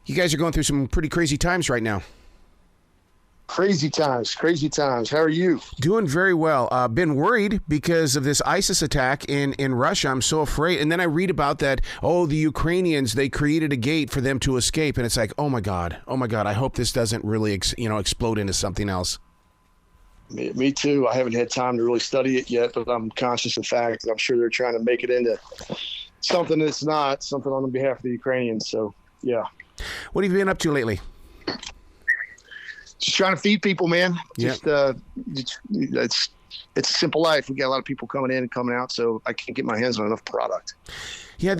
You guys are going through some pretty crazy times right now. Crazy times. How are you? Doing very well. Been worried because of this ISIS attack in Russia. I'm so afraid. And then I read about that, the Ukrainians, they created a gate for them to escape. And it's like, oh my God, I hope this doesn't really explode into something else. Me too. I haven't had time to really study it yet, but I'm conscious of the fact that I'm sure they're trying to make it into something that's not, something on behalf of the Ukrainians. So, yeah. What have you been up to lately? Just trying to feed people, man. Yep. It's a simple life. We got a lot of people coming in and coming out, so I can't get my hands on enough product. Yeah,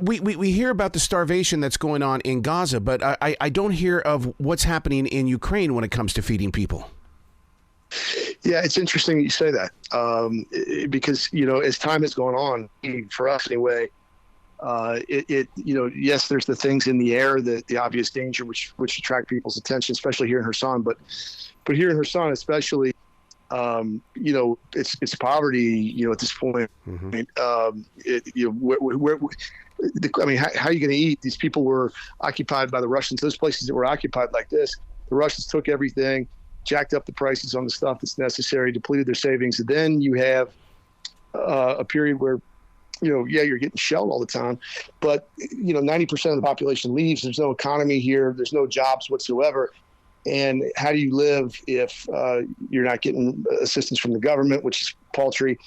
we hear about the starvation that's going on in Gaza, but I don't hear of what's happening in Ukraine when it comes to feeding people. Yeah, it's interesting that you say that because, as time has gone on, for us anyway, yes, there's the things in the air, the obvious danger, which attract people's attention, especially here in Kherson. But here in Kherson, especially, it's poverty. At this point, how are you going to eat? These people were occupied by the Russians. Those places that were occupied like this, the Russians took everything, jacked up the prices on the stuff that's necessary, depleted their savings. And then you have a period where, you're getting shelled all the time, but 90% of the population leaves. There's no economy here. There's no jobs whatsoever. And how do you live if you're not getting assistance from the government, which is paltry,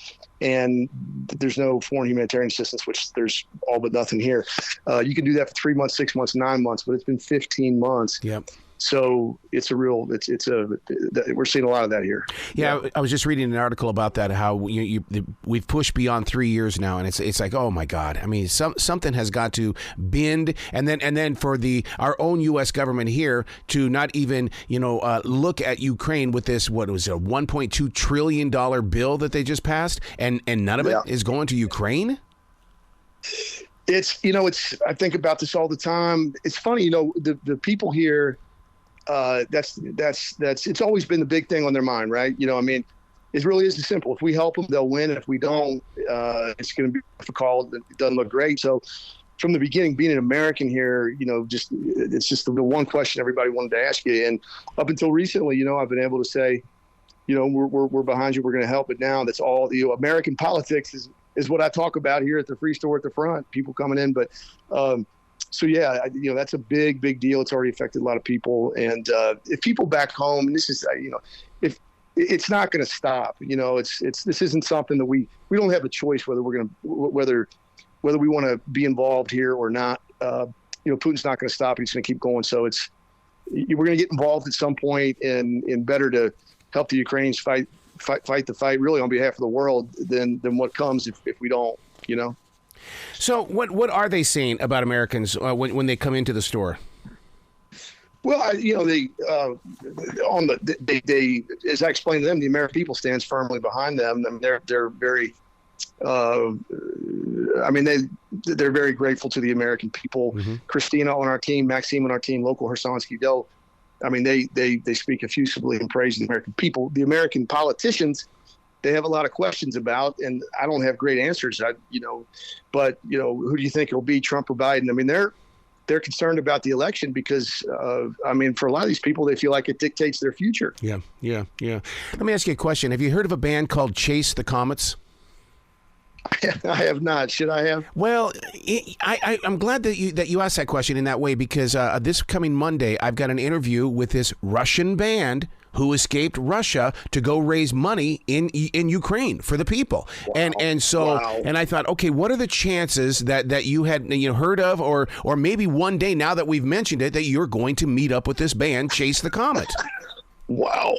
and there's no foreign humanitarian assistance, which there's all but nothing here. You can do that for 3 months, 6 months, 9 months, but it's been 15 months. Yep. So we're seeing a lot of that here. Yeah, I was just reading an article about that, how we've pushed beyond 3 years now, and it's like, oh my God. I mean, something has got to bend, and then for our own U.S. government here to not even look at Ukraine with this, what was it, a $1.2 trillion bill that they just passed, and none of it is going to Ukraine. I think about this all the time. It's funny, the people here. It's always been the big thing on their mind, right? It really is simple. If we help them, they'll win. And if we don't, it's going to be difficult. It doesn't look great. So from the beginning, being an American here, it's just the one question everybody wanted to ask you. And up until recently, I've been able to say, we're behind you. We're going to help. But now that's all, American politics is what I talk about here at the Free Store at the front, people coming in. But, so yeah, that's a big deal. It's already affected a lot of people, and if people back home, and this is, if it's not going to stop, this isn't something that we don't have a choice whether we want to be involved here or not. Putin's not going to stop; he's going to keep going. So we're going to get involved at some point, and better to help the Ukrainians fight the fight really on behalf of the world than what comes if we don't. So what are they saying about Americans when they come into the store? Well, they as I explained to them, the American people stands firmly behind them. I mean, they're very, they're very grateful to the American people. Mm-hmm. Christina on our team, Maxime on our team, local Khersonsky Dell. I mean, they speak effusively in praise of the American people. The American politicians, they have a lot of questions about, and I don't have great answers. But who do you think it'll be, Trump or Biden? I mean, they're concerned about the election because, for a lot of these people, they feel like it dictates their future. Yeah. Let me ask you a question. Have you heard of a band called Chase the Comets? I have not. Should I have? Well, I'm glad that you asked that question in that way, because this coming Monday, I've got an interview with this Russian band who escaped Russia to go raise money in Ukraine for the people. Wow. And I thought, okay, what are the chances that you had heard of, or maybe one day, now that we've mentioned it, that you're going to meet up with this band, Chase the Comet? Wow.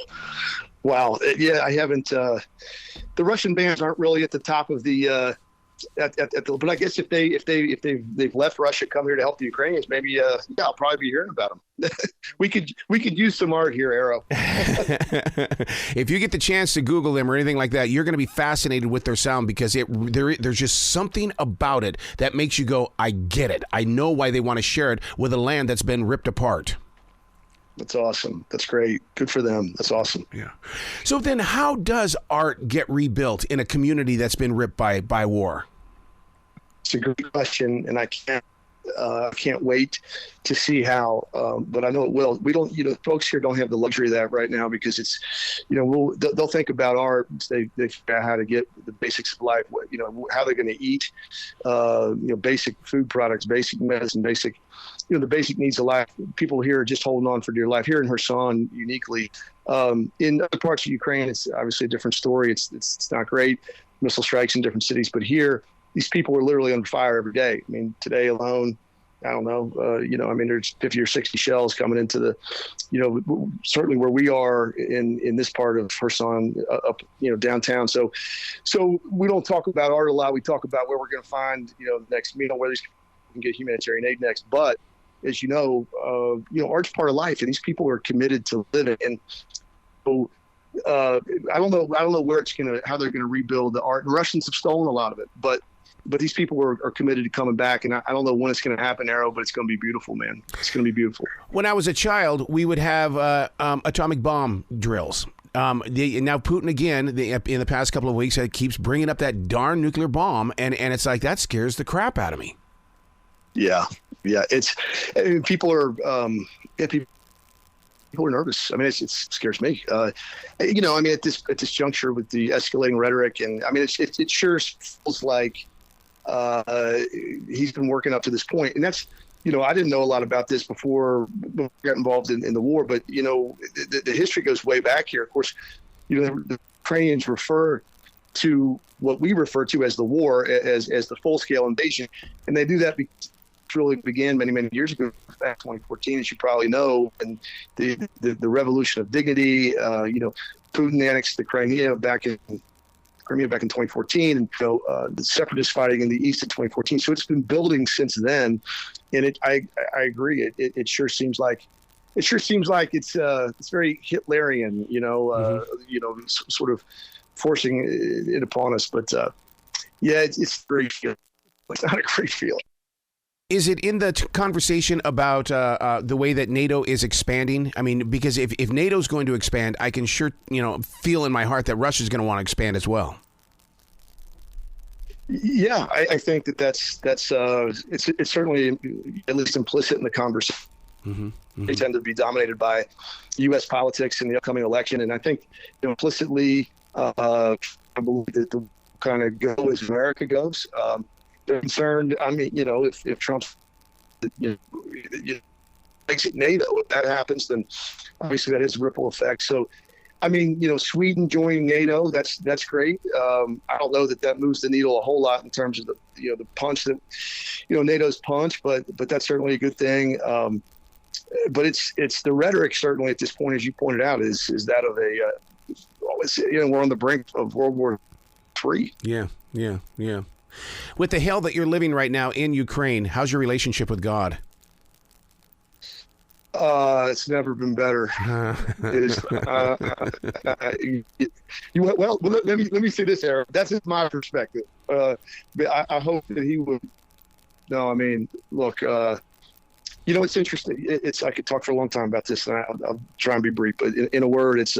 Yeah, I haven't. The Russian bands aren't really at the top of the. But I guess if they've left Russia, come here to help the Ukrainians, maybe I'll probably be hearing about them. we could use some art here, Arrow. If you get the chance to Google them or anything like that, you're going to be fascinated with their sound, because there's just something about it that makes you go, I get it. I know why they want to share it with a land that's been ripped apart. That's awesome. That's great. Good for them. That's awesome. Yeah. So then how does art get rebuilt in a community that's been ripped by war? It's a great question, and I can't I can't wait to see how, but I know it will. We don't, folks here don't have the luxury of that right now because it's, they'll think about art. They figure out how to get the basics of life, how they're going to eat, basic food products, basic medicine, basic, the basic needs of life. People here are just holding on for dear life. Here in Kherson, uniquely, in other parts of Ukraine, it's obviously a different story. It's not great. Missile strikes in different cities, but here, these people are literally on fire every day. I mean, today alone, I don't know, there's 50 or 60 shells coming into the, certainly where we are in this part of Kherson, up, downtown. So we don't talk about art a lot. We talk about where we're going to find, the next meal, where these people can get humanitarian aid next. But as you know, art's part of life, and these people are committed to living. And so, I don't know where how they're going to rebuild the art. The Russians have stolen a lot of it, but these people are committed to coming back, and I don't know when it's going to happen, Arrow, but it's going to be beautiful, man. It's going to be beautiful. When I was a child, we would have atomic bomb drills. Now Putin again, in the past couple of weeks, keeps bringing up that darn nuclear bomb, and it's like that scares the crap out of me. Yeah. People are people are nervous. I mean, it scares me. At this juncture with the escalating rhetoric, and I mean, it sure feels like he's been working up to this point. And that's, I didn't know a lot about this before I got involved in the war, but the history goes way back here. Of course, the Ukrainians refer to what we refer to as the war, as the full-scale invasion, and they do that because it really began many, many years ago, back 2014, as you probably know, and the revolution of dignity. Putin annexed the Crimea back in 2014, and the separatist fighting in the east in 2014. So it's been building since then, and I agree. It sure seems like it's very Hitlerian, sort of forcing it upon us. But it's very feeling. It's not a great feeling. Is it in the conversation about the way that NATO is expanding? I mean, because if NATO's going to expand, I can sure, feel in my heart that Russia's going to want to expand as well. Yeah, I think that's it's certainly at least implicit in the conversation. Mm-hmm. They tend to be dominated by U.S. politics in the upcoming election, and I think implicitly, I believe that the kind of go as America goes. They're concerned. I mean, if Trump exit NATO, if that happens, then obviously that has a ripple effect. So, I mean, Sweden joining NATO, that's great. I don't know that moves the needle a whole lot in terms of the punch that NATO's punch, but that's certainly a good thing. But it's the rhetoric certainly at this point, as you pointed out, is that of we're on the brink of World War III. Yeah. With the hell that you're living right now in Ukraine, how's your relationship with God? It's never been better. It is. Well, let me say this, Eric. That's just my perspective. But I hope that he would. No, I mean, look. It's interesting. I could talk for a long time about this, and I'll try and be brief. But in a word, it's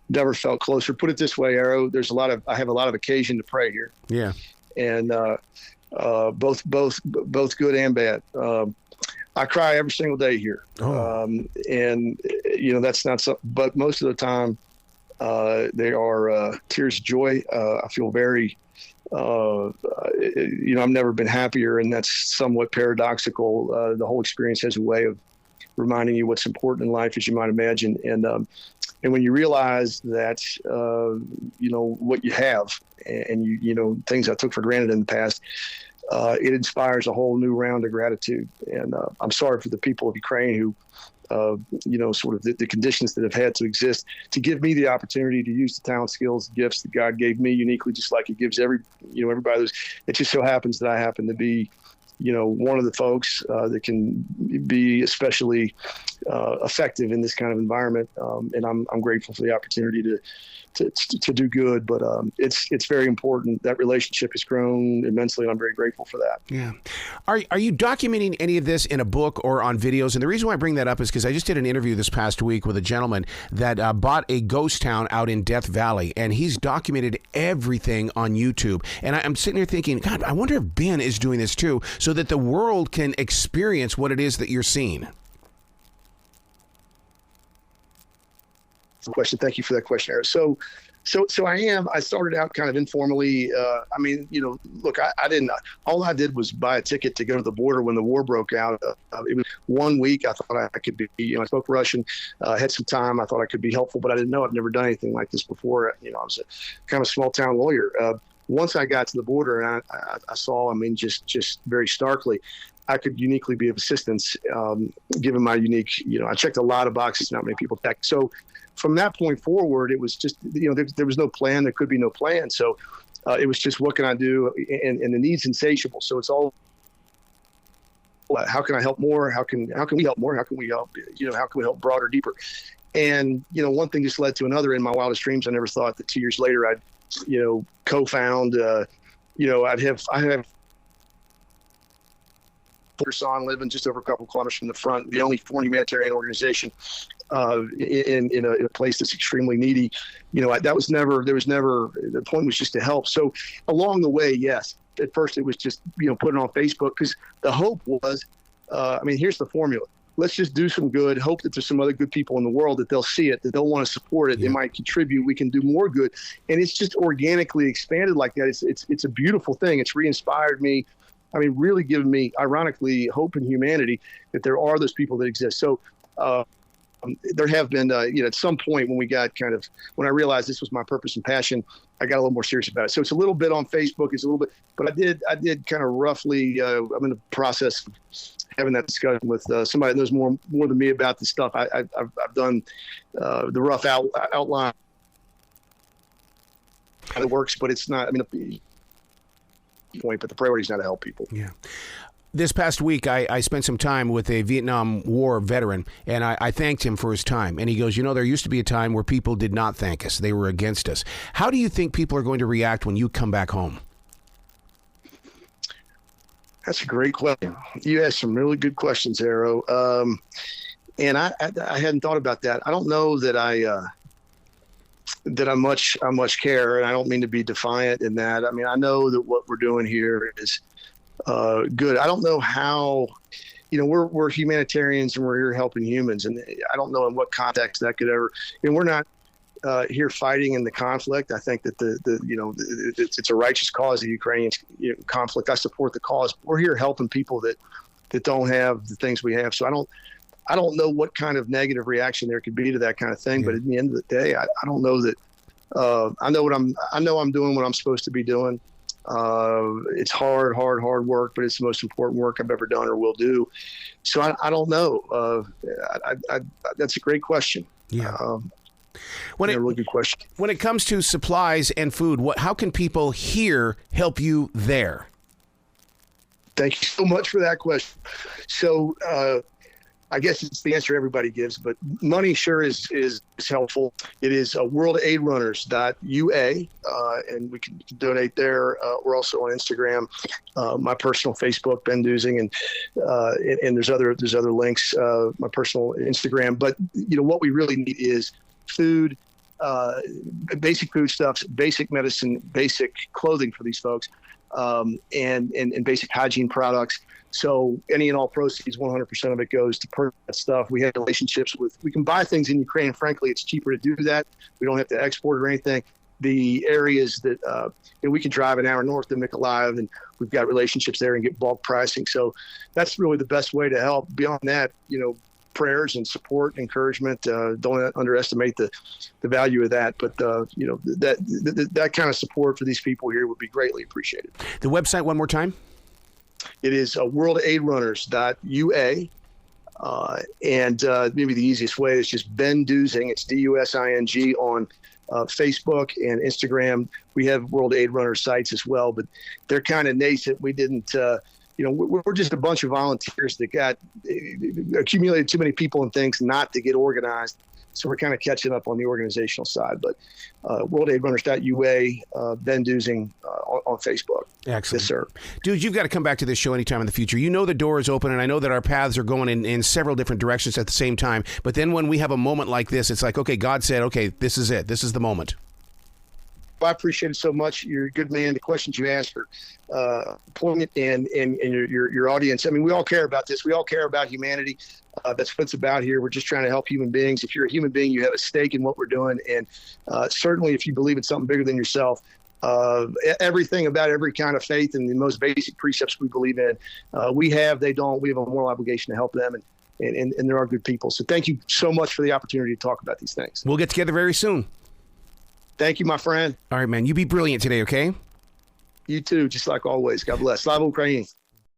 never felt closer. Put it this way, Arrow. I have a lot of occasion to pray here. Yeah. And both good and bad. I cry every single day here. Oh. And that's not so, but most of the time they are tears of joy. I feel very, I've never been happier, and that's somewhat paradoxical. The whole experience has a way of reminding you what's important in life, as you might imagine. And when you realize that, what you have, and things I took for granted in the past, it inspires a whole new round of gratitude. And I'm sorry for the people of Ukraine who, sort of the conditions that have had to exist to give me the opportunity to use the talent, skills, gifts that God gave me uniquely, just like He gives everybody. It just so happens that I happen to be one of the folks that can be especially effective in this kind of environment. And I'm grateful for the opportunity to do good, but it's very important. That relationship has grown immensely, and I'm very grateful for that. Yeah. Are you documenting any of this in a book or on videos? And the reason why I bring that up is because I just did an interview this past week with a gentleman that bought a ghost town out in Death Valley, and he's documented everything on YouTube. And I'm sitting here thinking, God, I wonder if Ben is doing this too, so that the world can experience what it is that you're seeing. Question. Thank you for that question, Eric. So I started out kind of informally. I mean, look, I didn't, all I did was buy a ticket to go to the border when the war broke out. It was 1 week. I thought I could be, I spoke Russian, had some time. I thought I could be helpful, but I didn't know. I've never done anything like this before. I was a kind of small town lawyer. Once I got to the border, and I saw, just very starkly, I could uniquely be of assistance, given my unique, I checked a lot of boxes, not many people checked. So from that point forward, it was just, there was no plan. There could be no plan. So it was just, what can I do? And the need's insatiable. So it's all, how can I help more? How can we help more? How can we help, how can we help broader, deeper? And, one thing just led to another. In my wildest dreams, I never thought that 2 years later I'd, co-found, I have Kherson, living just over a couple of kilometers from the front, the only foreign humanitarian organization in a place that's extremely needy. There was never, the point was just to help. So along the way, yes, at first it was just, put it on Facebook, because the hope was, here's the formula. Let's just do some good, hope that there's some other good people in the world, that they'll see it, that they'll want to support it. Yeah. They might contribute. We can do more good. And it's just organically expanded like that. It's a beautiful thing. It's re-inspired me. Really given me, ironically, hope in humanity, that there are those people that exist. So there have been, at some point when I realized this was my purpose and passion, I got a little more serious about it. So it's a little bit on Facebook, it's a little bit, but I did kind of roughly, I'm in the process of having that discussion with somebody that knows more than me about this stuff. I've done the rough outline of the works, but it's not, point, but the priority is now to help people. Yeah. This past week, I spent some time with a Vietnam War veteran, and I thanked him for his time. And he goes, there used to be a time where people did not thank us. They were against us. How do you think people are going to react when you come back home? That's a great question. You asked some really good questions, Arrow. And I hadn't thought about that. I don't know that I much care, and I don't mean to be defiant in that. I know that what we're doing here is good. I don't know how, we're humanitarians and we're here helping humans, and I don't know in what context that could ever. We're not here fighting in the conflict. I think that it's a righteous cause, the Ukrainian conflict. I support the cause. We're here helping people that don't have the things we have. So I don't know what kind of negative reaction there could be to that kind of thing. Yeah. But at the end of the day, I don't know that. I know I'm doing what I'm supposed to be doing. It's hard work, but it's the most important work I've ever done or will do. So I don't know. That's a great question. Yeah. A really good question. When it comes to supplies and food, how can people here help you there? Thank you so much for that question. So, I guess it's the answer everybody gives, but money sure is helpful. It is worldaidrunners.ua, and we can donate there. We're also on Instagram, my personal Facebook, Ben Dusing, and there's other links, my personal Instagram. But what we really need is food, basic foodstuffs, basic medicine, basic clothing for these folks, and basic hygiene products. So any and all proceeds, 100% of it goes to purchase that stuff. We have relationships we can buy things in Ukraine. Frankly, it's cheaper to do that. We don't have to export or anything. The areas that we can drive an hour north of Mykolaiv, and we've got relationships there and get bulk pricing. So that's really the best way to help. Beyond that, prayers and support, encouragement. Don't underestimate the value of that. But that kind of support for these people here would be greatly appreciated. The website one more time. It is worldaidrunners.ua. And maybe the easiest way is just Ben Dusing. It's Dusing on Facebook and Instagram. We have World Aid Runners sites as well, but they're kind of nascent. We didn't, we're just a bunch of volunteers that got accumulated too many people and things not to get organized. So we're kind of catching up on the organizational side. But worldaidrunners.ua, Ben Dusing on Facebook. Excellent. Yes, sir. Dude, you've got to come back to this show anytime in the future. You know the door is open, and I know that our paths are going in several different directions at the same time. But then when we have a moment like this, it's like, okay, God said, okay, this is it. This is the moment. I appreciate it so much. You're a good man. The questions you asked are poignant and your audience. I mean, we all care about this. We all care about humanity. That's what it's about here. We're just trying to help human beings. If you're a human being, you have a stake in what we're doing. And certainly if you believe in something bigger than yourself, everything about every kind of faith and the most basic precepts we believe in, we have, they don't. We have a moral obligation to help them. And there are good people. So thank you so much for the opportunity to talk about these things. We'll get together very soon. Thank you, my friend. All right, man. You be brilliant today, okay? You too, just like always. God bless. Slava Ukraini.